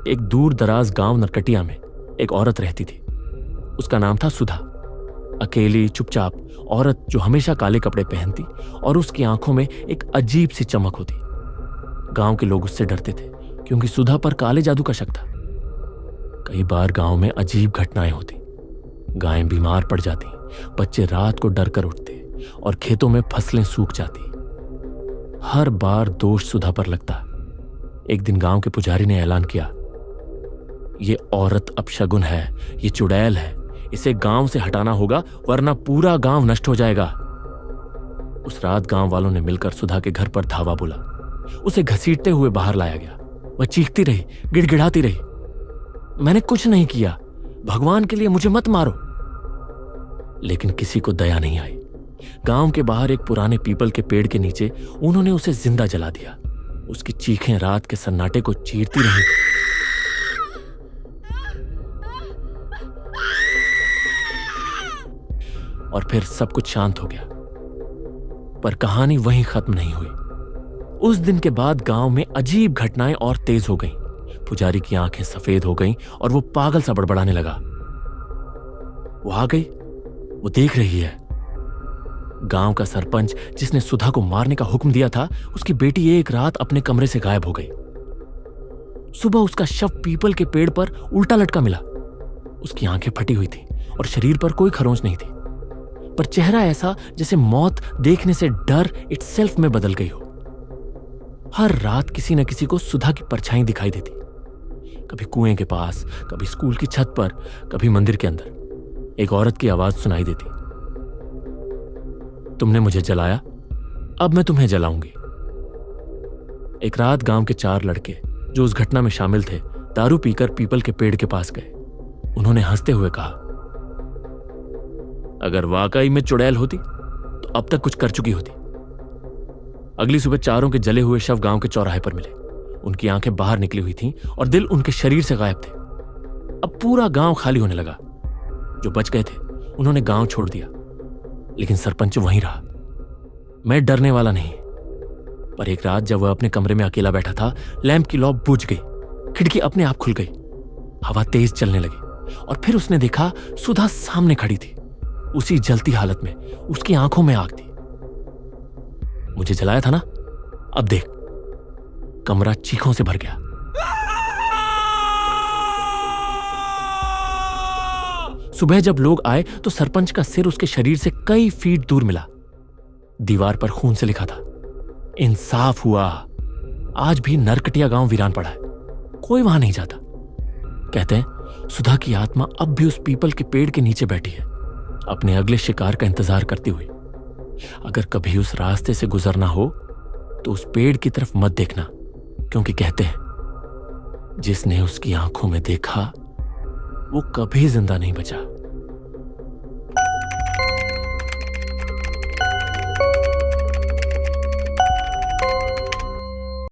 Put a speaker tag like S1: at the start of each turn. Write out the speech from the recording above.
S1: एक दूर दराज गांव नरकटिया में एक औरत रहती थी। उसका नाम था सुधा। अकेली चुपचाप औरत जो हमेशा काले कपड़े पहनती और उसकी आंखों में एक अजीब सी चमक होती। गांव के लोग उससे डरते थे क्योंकि सुधा पर काले जादू का शक था। कई बार गांव में अजीब घटनाएं होती। गायें बीमार पड़ जाती, बच्चे रात को डर कर उठते और खेतों में फसलें सूख जाती। हर बार दोष सुधा पर लगता। एक दिन गांव के पुजारी ने ऐलान किया, ये औरत अपशगुन है, ये चुड़ैल है, इसे गांव से हटाना होगा वरना पूरा गांव नष्ट हो जाएगा। उस रात गांव वालों ने मिलकर सुधा के घर पर धावा बोला। उसे घसीटते हुए बाहर लाया गया। वह चीखती रही, गिड़गिड़ाती रही, मैंने कुछ नहीं किया, भगवान के लिए मुझे मत मारो। लेकिन किसी को दया नहीं आई। गांव के बाहर एक पुराने पीपल के पेड़ के नीचे उन्होंने उसे जिंदा जला दिया। उसकी चीखें रात के सन्नाटे को चीरती रहीं। और फिर सब कुछ शांत हो गया। पर कहानी वहीं खत्म नहीं हुई। उस दिन के बाद गांव में अजीब घटनाएं और तेज हो गईं। पुजारी की आंखें सफेद हो गईं और वो पागल सा बड़बड़ाने लगा। वो आ गई, वो देख रही है। गांव का सरपंच जिसने सुधा को मारने का हुक्म दिया था, उसकी बेटी एक रात अपने कमरे से गायब हो गई। सुबह उसका शव पीपल के पेड़ पर उल्टा लटका मिला। उसकी आंखें फटी हुई थी और शरीर पर कोई खरोंच नहीं थी, पर चेहरा ऐसा जैसे मौत देखने से डर इटसेल्फ में बदल गई हो। हर रात किसी न किसी को सुधा की परछाई दिखाई देती, कभी कुएं के पास, कभी स्कूल की छत पर, कभी मंदिर के अंदर। एक औरत की आवाज सुनाई देती, तुमने मुझे जलाया, अब मैं तुम्हें जलाऊंगी। एक रात गांव के 4 लड़के जो उस घटना में शामिल थे दारू पीकर पीपल के पेड़ के पास गए। उन्होंने हंसते हुए कहा, अगर वाकई में चुड़ैल होती तो अब तक कुछ कर चुकी होती। अगली सुबह चारों के जले हुए शव गांव के चौराहे पर मिले। उनकी आंखें बाहर निकली हुई थीं और दिल उनके शरीर से गायब थे। अब पूरा गांव खाली होने लगा। जो बच गए थे उन्होंने गांव छोड़ दिया, लेकिन सरपंच वहीं रहा। मैं डरने वाला नहीं, पर एक रात जब वह अपने कमरे में अकेला बैठा था, लैंप की लौ बुझ गई, खिड़की अपने आप खुल गई, हवा तेज चलने लगी और फिर उसने देखा सुधा सामने खड़ी थी, उसी जलती हालत में। उसकी आंखों में आग थी। मुझे जलाया था ना, अब देख। कमरा चीखों से भर गया। सुबह जब लोग आए तो सरपंच का सिर उसके शरीर से कई फीट दूर मिला। दीवार पर खून से लिखा था, इंसाफ हुआ। आज भी नरकटिया गांव वीरान पड़ा है, कोई वहां नहीं जाता। कहते हैं सुधा की आत्मा अब भी उस पीपल के पेड़ के नीचे बैठी है, अपने अगले शिकार का इंतजार करती हुई। अगर कभी उस रास्ते से गुजरना हो तो उस पेड़ की तरफ मत देखना, क्योंकि कहते हैं जिसने उसकी आंखों में देखा वो कभी जिंदा नहीं बचा।